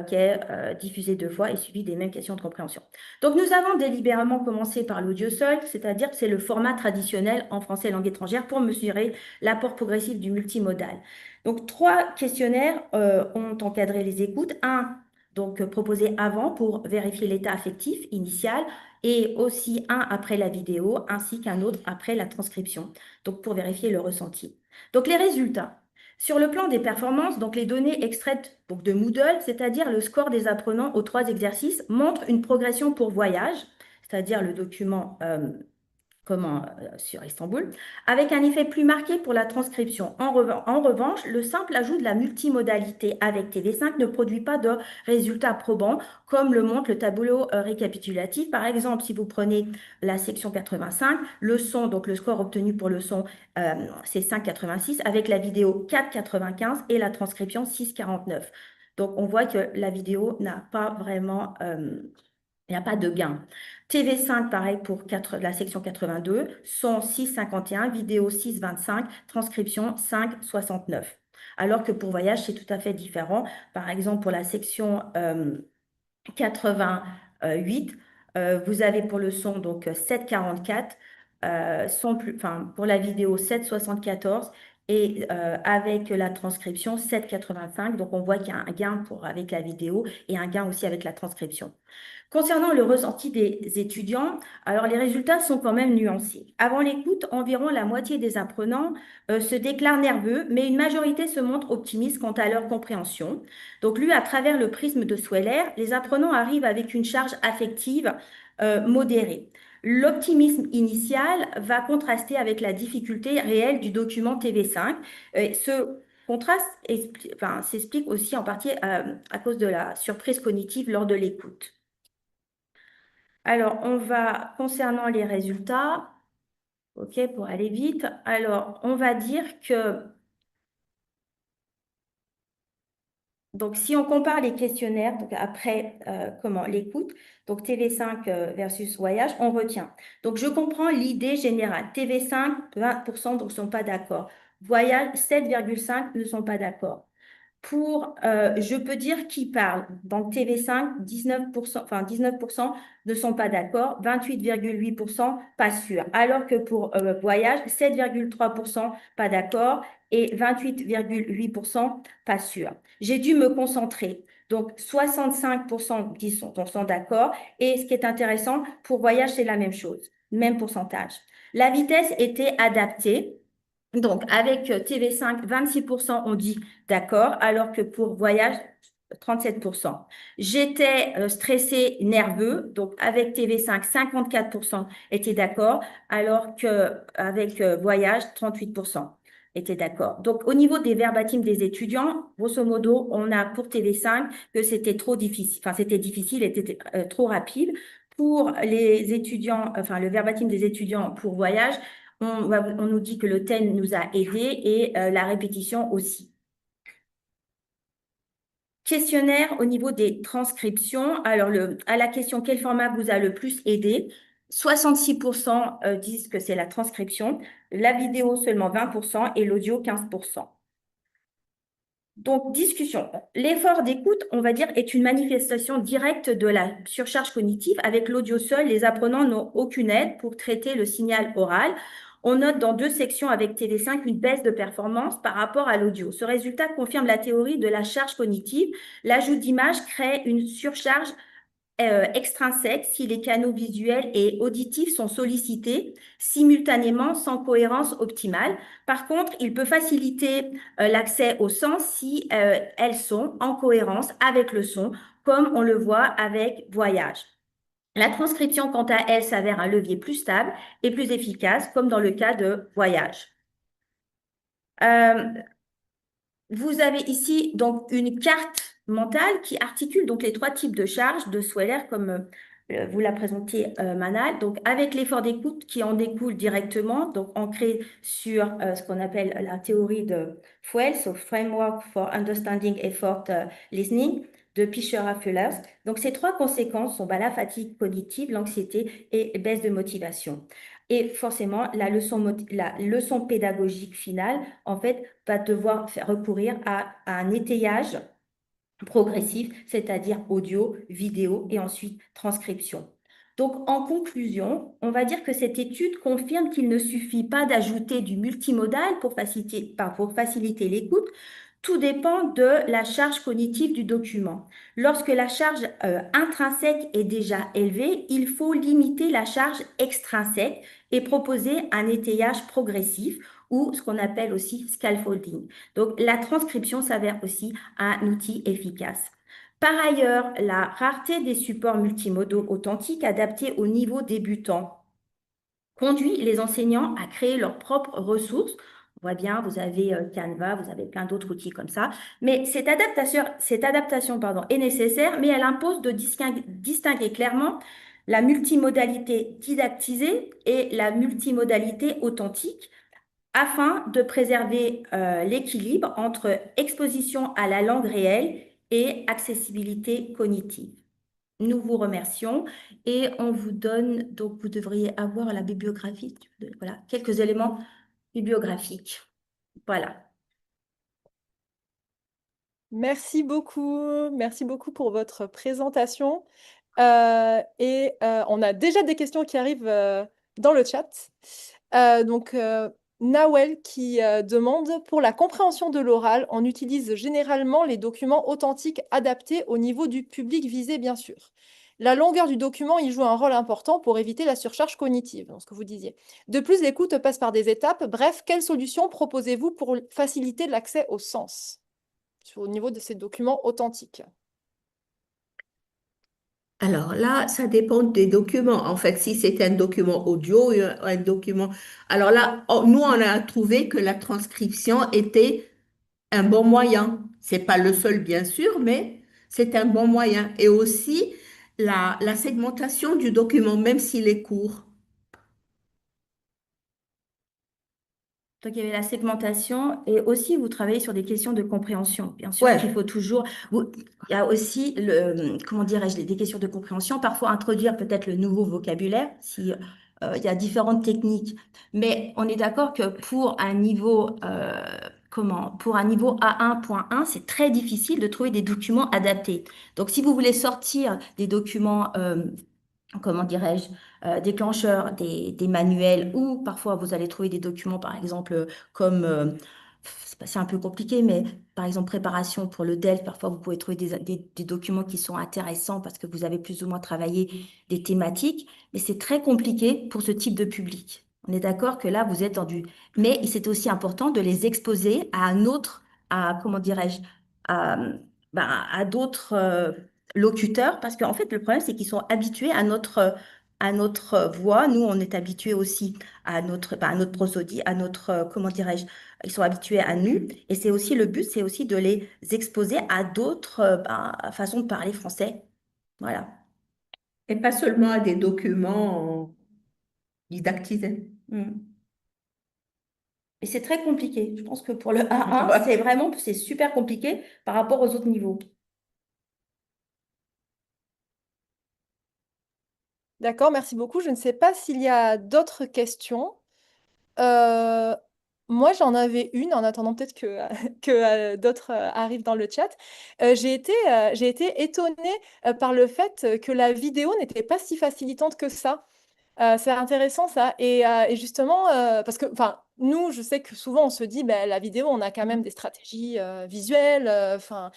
qui est diffusée 2 fois et suivie des mêmes questions de compréhension. Donc, nous avons délibérément commencé par l'audio seul, c'est-à-dire que c'est le format traditionnel en français et langue étrangère pour mesurer l'apport progressif du multimodal. Donc, 3 questionnaires ont encadré les écoutes. Un, donc, proposé avant pour vérifier l'état affectif initial et aussi un après la vidéo, ainsi qu'un autre après la transcription, donc pour vérifier le ressenti. Donc, les résultats. Sur le plan des performances, donc les données extraites donc de Moodle, c'est-à-dire le score des apprenants aux 3 exercices, montrent une progression pour voyage, c'est-à-dire le document sur Istanbul, avec un effet plus marqué pour la transcription. En revanche, le simple ajout de la multimodalité avec TV5 ne produit pas de résultats probants, comme le montre le tableau récapitulatif. Par exemple, si vous prenez la section 85, le son, donc le score obtenu pour le son, c'est 5,86, avec la vidéo 4,95 et la transcription 6,49. Donc, on voit que la vidéo n'a pas vraiment... il n'y a pas de gain. TV5, pareil pour la section 82, son 6,51, vidéo 6,25, transcription 5,69. Alors que pour voyage, c'est tout à fait différent. Par exemple, pour la section 88, vous avez pour le son donc 7,44, pour la vidéo 7,74 et avec la transcription 7,85. Donc on voit qu'il y a un gain avec la vidéo et un gain aussi avec la transcription. Concernant le ressenti des étudiants, alors les résultats sont quand même nuancés. Avant l'écoute, environ la moitié des apprenants se déclarent nerveux, mais une majorité se montre optimiste quant à leur compréhension. Donc, lu à travers le prisme de Sweller, les apprenants arrivent avec une charge affective modérée. L'optimisme initial va contraster avec la difficulté réelle du document TV5. Ce contraste s'explique aussi en partie à cause de la surprise cognitive lors de l'écoute. Alors, on va, concernant les résultats, OK, pour aller vite, alors, on va dire que, donc, si on compare les questionnaires, donc après, l'écoute, donc TV5 versus voyage, on retient. Donc, je comprends l'idée générale. TV5, 20% ne sont pas d'accord. Voyage, 7,5 ne sont pas d'accord. Je peux dire qui parle. Donc TV5, 19% ne sont pas d'accord, 28,8% pas sûr. Alors que pour voyage, 7,3% pas d'accord et 28,8% pas sûr. J'ai dû me concentrer. Donc 65% sont d'accord. Et ce qui est intéressant, pour voyage, c'est la même chose, même pourcentage. La vitesse était adaptée. Donc, avec TV5, 26% ont dit d'accord, alors que pour voyage, 37%. J'étais stressé, nerveux, donc avec TV5, 54% étaient d'accord, alors qu'avec voyage, 38% étaient d'accord. Donc, au niveau des verbatims des étudiants, grosso modo, on a pour TV5 que c'était trop difficile, c'était difficile, était trop rapide. Pour les étudiants, le verbatim des étudiants pour voyage, on nous dit que le thème nous a aidés et la répétition aussi. Questionnaire au niveau des transcriptions. Alors, à la question « Quel format vous a le plus aidé ?» 66% disent que c'est la transcription, la vidéo seulement 20% et l'audio 15%. Donc, discussion. L'effort d'écoute, on va dire, est une manifestation directe de la surcharge cognitive. Avec l'audio seul, les apprenants n'ont aucune aide pour traiter le signal oral. On note dans 2 sections avec TD5 une baisse de performance par rapport à l'audio. Ce résultat confirme la théorie de la charge cognitive. L'ajout d'images crée une surcharge extrinsèque si les canaux visuels et auditifs sont sollicités simultanément sans cohérence optimale. Par contre, il peut faciliter l'accès au sens si elles sont en cohérence avec le son, comme on le voit avec Voyage. La transcription, quant à elle, s'avère un levier plus stable et plus efficace, comme dans le cas de Voyage. Euh, Vous avez ici donc une carte mentale qui articule donc les 3 types de charges de Sweller comme vous l'a présenté Manal. Donc avec l'effort d'écoute qui en découle directement, donc ancré sur ce qu'on appelle la théorie de Fuel, so Framework for Understanding Effort Listening de Pischer-Fullers. Donc ces 3 conséquences sont la fatigue cognitive, l'anxiété et baisse de motivation. Et forcément, la leçon pédagogique finale, en fait, va devoir faire recourir à un étayage progressif, c'est-à-dire audio, vidéo et ensuite transcription. Donc, en conclusion, on va dire que cette étude confirme qu'il ne suffit pas d'ajouter du multimodal pour faciliter l'écoute. Tout dépend de la charge cognitive du document. Lorsque la charge intrinsèque est déjà élevée, il faut limiter la charge extrinsèque et proposer un étayage progressif ou ce qu'on appelle aussi scaffolding. Donc, la transcription s'avère aussi un outil efficace. Par ailleurs, la rareté des supports multimodaux authentiques adaptés au niveau débutant conduit les enseignants à créer leurs propres ressources. On voit bien, vous avez Canva, vous avez plein d'autres outils comme ça. Mais cette adaptation est nécessaire, mais elle impose de distinguer clairement la multimodalité didactisée et la multimodalité authentique afin de préserver l'équilibre entre exposition à la langue réelle et accessibilité cognitive. Nous vous remercions et on vous donne, donc vous devriez avoir la bibliographie, voilà, quelques éléments bibliographiques. Voilà. Merci beaucoup pour votre présentation. On a déjà des questions qui arrivent dans le chat. Nawel qui demande, pour la compréhension de l'oral, on utilise généralement les documents authentiques adaptés au niveau du public visé, bien sûr. La longueur du document y joue un rôle important pour éviter la surcharge cognitive, ce que vous disiez. De plus, l'écoute passe par des étapes. Bref, quelles solutions proposez-vous pour faciliter l'accès au sens au niveau de ces documents authentiques? Alors là, ça dépend des documents. En fait, si c'est un document audio, un document. Alors là, nous, on a trouvé que la transcription était un bon moyen. C'est pas le seul, bien sûr, mais c'est un bon moyen. Et aussi la segmentation du document, même s'il est court. Donc, il y avait la segmentation et aussi vous travaillez sur des questions de compréhension. Bien sûr Ouais. qu'il faut toujours. Il y a aussi, comment dirais-je, des questions de compréhension. Parfois, introduire peut-être le nouveau vocabulaire, si il y a différentes techniques. Mais on est d'accord que pour un niveau, pour un niveau A1.1, c'est très difficile de trouver des documents adaptés. Donc, si vous voulez sortir des documents comment dirais-je, déclencheurs, des manuels, ou parfois vous allez trouver des documents, par exemple, comme, c'est un peu compliqué, mais par exemple, préparation pour le DELF, parfois vous pouvez trouver des documents qui sont intéressants parce que vous avez plus ou moins travaillé des thématiques, mais c'est très compliqué pour ce type de public. On est d'accord que là, vous êtes dans du... Mais c'est aussi important de les exposer à un autre, comment dirais-je, à, à d'autres... locuteurs, parce qu'en fait, le problème, c'est qu'ils sont habitués à notre voix. Nous, on est habitués aussi à notre prosodie, à notre, comment dirais-je, ils sont habitués à nous. Et c'est aussi le but, c'est aussi de les exposer à d'autres façons de parler français. Voilà. Et pas seulement à des documents didactisés. Mm. Et c'est très compliqué. Je pense que pour le A1, Ouais. c'est super compliqué par rapport aux autres niveaux. D'accord, merci beaucoup. Je ne sais pas s'il y a d'autres questions. Euh, Moi, j'en avais une, en attendant peut-être que, que d'autres arrivent dans le chat. J'ai été étonnée par le fait que la vidéo n'était pas si facilitante que ça. C'est intéressant ça. Et justement, parce que, enfin, nous, je sais que souvent on se dit, ben, la vidéo, on a quand même des stratégies visuelles, enfin,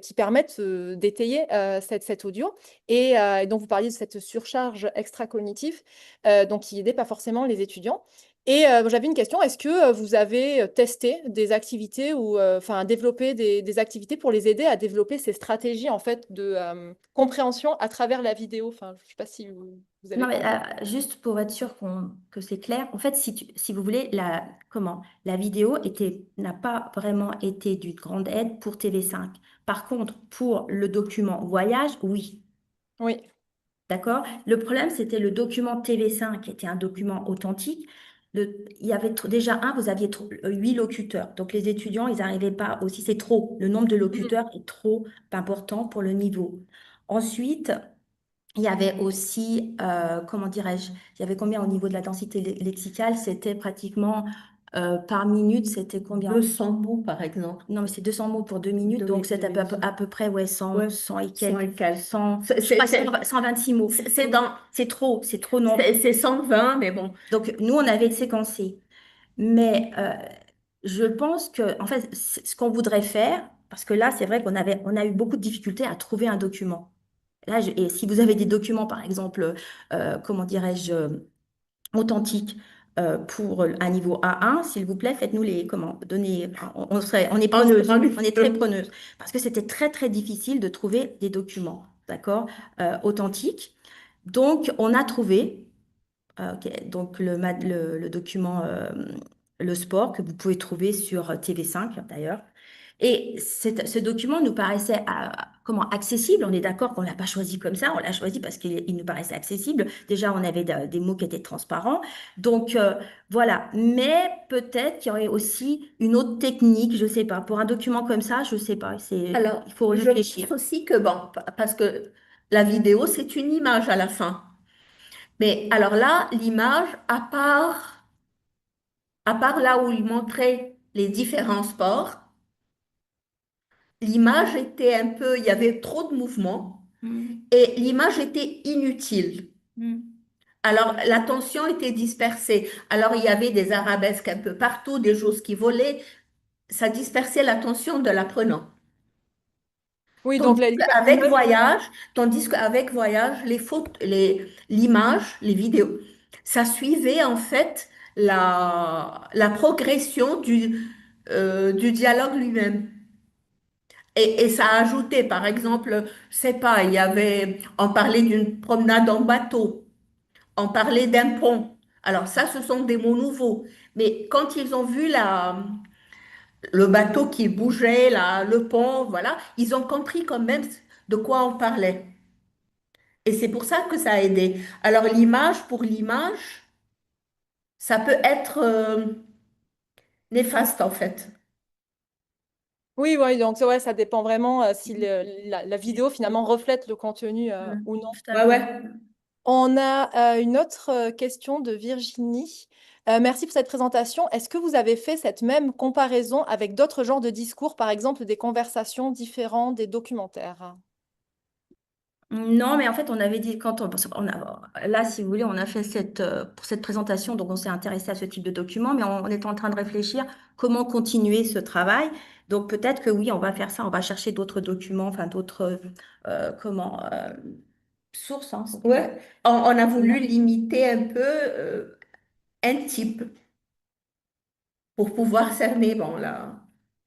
qui permettent d'étayer cet audio. Et donc, vous parliez de cette surcharge extra-cognitive, donc qui n'aidait pas forcément les étudiants. Et j'avais une question, est-ce que vous avez testé des activités ou enfin développé des activités pour les aider à développer ces stratégies en fait de compréhension à travers la vidéo? Enfin, je ne sais pas si vous avez Non, mais pensé. juste pour être sûr que c'est clair, en fait, si vous voulez, la vidéo n'a pas vraiment été d'une grande aide pour TV5. Par contre, pour le document voyage, oui. Oui. D'accord? Le problème, c'était le document TV5 qui était un document authentique. Il y avait déjà vous aviez 8 locuteurs. Donc, les étudiants, ils n'arrivaient pas aussi. C'est trop. Le nombre de Mhm. locuteurs est trop important pour le niveau. Ensuite, il y avait aussi, comment dirais-je, il y avait combien au niveau de la densité lexicale? C'était pratiquement par minute, c'était combien? 200 mots, par exemple. Non, mais c'est 200 mots pour 2 minutes, Deux donc minutes, c'est deux à minutes. peu près ouais, 100, Ouais, 100 et 100 et quelques. quelques. 100, C'est je crois c'est- 126 mots. c'est dans, C'est trop non. c'est 120, mais bon. Donc, nous, on avait séquencé. Mais je pense que, en fait, ce qu'on voudrait faire, parce que là, c'est vrai on a eu beaucoup de difficultés à trouver un document. Là, et si vous avez des documents, par exemple, comment dirais-je, authentiques pour un niveau A1, s'il vous plaît, faites-nous les, comment, donnez, on est On preneuse, sera on est très preneuse, parce que c'était très, très difficile de trouver des documents, d'accord, authentiques. Donc, on a trouvé. Ok, donc le document, le sport, que vous pouvez trouver sur TV5 d'ailleurs. Et ce document nous paraissait comment, accessible. On est d'accord qu'on ne l'a pas choisi comme ça, on l'a choisi parce qu'il nous paraissait accessible. Déjà, on avait des mots qui étaient transparents. Donc voilà, mais peut-être qu'il y aurait aussi une autre technique, je ne sais pas. Pour un document comme ça, je ne sais pas. Alors, Il faut je réfléchir. pense aussi que, bon, parce que la vidéo, c'est une image à la fin. Mais alors là, l'image, à part là où il montrait les différents sports, l'image était un peu, il y avait trop de mouvements Hmm, et l'image était inutile. hmm. Alors, l'attention était dispersée. Alors, il y avait des arabesques un peu partout, des choses qui volaient. Ça dispersait l'attention de l'apprenant. Oui, donc Tandis qu'avec l'image. Voyage, tandis qu'avec Voyage, l'image, les vidéos, ça suivait en fait la progression du dialogue lui-même. Et ça a ajouté, par exemple, je sais pas, on parlait d'une promenade en bateau, on parlait d'un pont. Alors ça, ce sont des mots nouveaux. Mais quand ils ont vu le bateau qui bougeait, le pont, voilà, ils ont compris quand même de quoi on parlait. Et c'est pour ça que ça a aidé. Alors l'image pour l'image, ça peut être néfaste en fait. Oui, oui, donc ouais, ça dépend vraiment si la vidéo finalement reflète le contenu ou non. Tout à Ouais, fait. ouais. On a une autre question de Virginie. Merci pour cette présentation. Est-ce que vous avez fait cette même comparaison avec d'autres genres de discours, par exemple des conversations différentes, des documentaires? Non, mais en fait, on avait dit, parce là, si vous voulez, on a fait pour cette présentation, donc on s'est intéressé à ce type de document, mais on est en train de réfléchir comment continuer ce travail. Donc peut-être que oui, on va faire ça, on va chercher d'autres documents, enfin d'autres, sources, hein. Ouais. On a voulu limiter un peu un type pour pouvoir cerner, bon, là,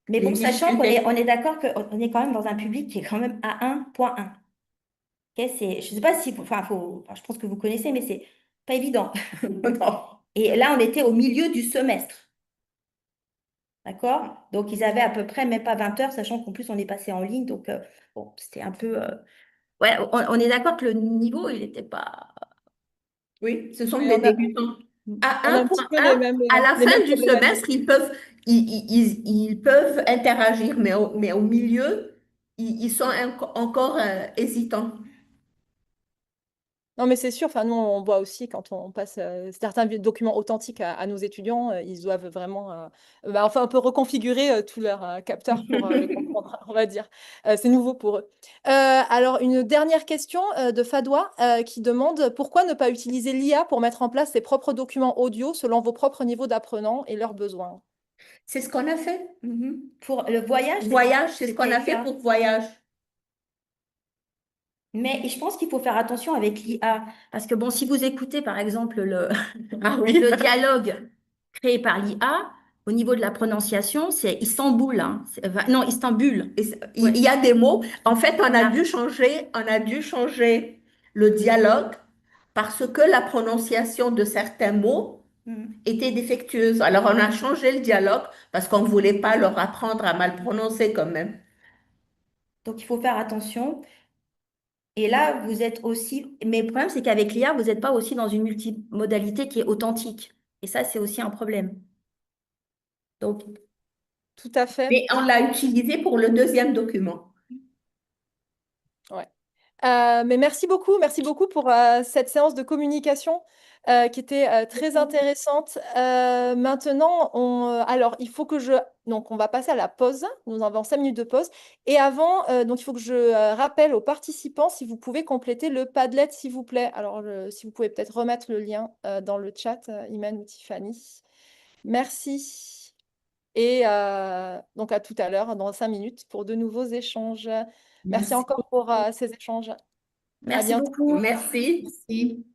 Mais les bon, sachant on difficultés. est d'accord qu'on est quand même dans un public qui est quand même à 1,1. Ok, je sais pas si, enfin, je pense que vous connaissez, mais c'est pas évident. Non. Et là, on était au milieu du semestre. D'accord? Donc, ils avaient à peu près même pas 20 heures, sachant qu'en plus, on est passé en ligne. Donc, bon, c'était un peu. Ouais, on est d'accord que le niveau, il n'était pas. Oui, ce sont Oui, des débutants. À on a un petit peu 1,1, à la les fin mêmes du problématiques. semestre, ils peuvent interagir, mais au milieu, ils sont encore hésitants. Non, mais c'est sûr, enfin, nous, on voit aussi quand on passe certains documents authentiques à nos étudiants, ils doivent vraiment enfin, un peu reconfigurer tous leurs capteurs pour le comprendre, on va dire. C'est nouveau pour eux. Alors, une dernière question de Fadoua qui demande pourquoi ne pas utiliser l'IA pour mettre en place ses propres documents audio selon vos propres niveaux d'apprenants et leurs besoins? C'est ce qu'on a fait. Mhm. Pour le voyage, Voyage, c'est ce qu'on a c'était fait l'IA. pour voyage. Mais je pense qu'il faut faire attention avec l'IA. Parce que bon, si vous écoutez par exemple Ah oui. le dialogue créé par l'IA, au niveau de la prononciation, c'est Istanbul, hein. Non, Istanbul. Il Ouais. y a des mots. En fait, Voilà. on a dû changer le dialogue parce que la prononciation de certains mots Mm. était défectueuse. Alors, on a changé le dialogue parce qu'on ne voulait pas leur apprendre à mal prononcer quand même. Donc il faut faire attention. Et là, vous êtes aussi. Mais le problème, c'est qu'avec l'IA, vous n'êtes pas aussi dans une multimodalité qui est authentique. Et ça, c'est aussi un problème. Donc, Tout à fait. Mais on l'a utilisé pour le deuxième document. Ouais. Mais merci beaucoup pour cette séance de communication qui était très intéressante. Maintenant, alors il faut que donc on va passer à la pause. Nous avons 5 minutes de pause. Et avant, donc il faut que je rappelle aux participants si vous pouvez compléter le Padlet, s'il vous plaît. Alors, si vous pouvez peut-être remettre le lien dans le chat, Iman ou Tiffany. Merci. Et donc à tout à l'heure, dans 5 minutes, pour de nouveaux échanges. Merci Merci encore pour beaucoup. ces échanges. À merci bientôt. beaucoup. Merci. Merci.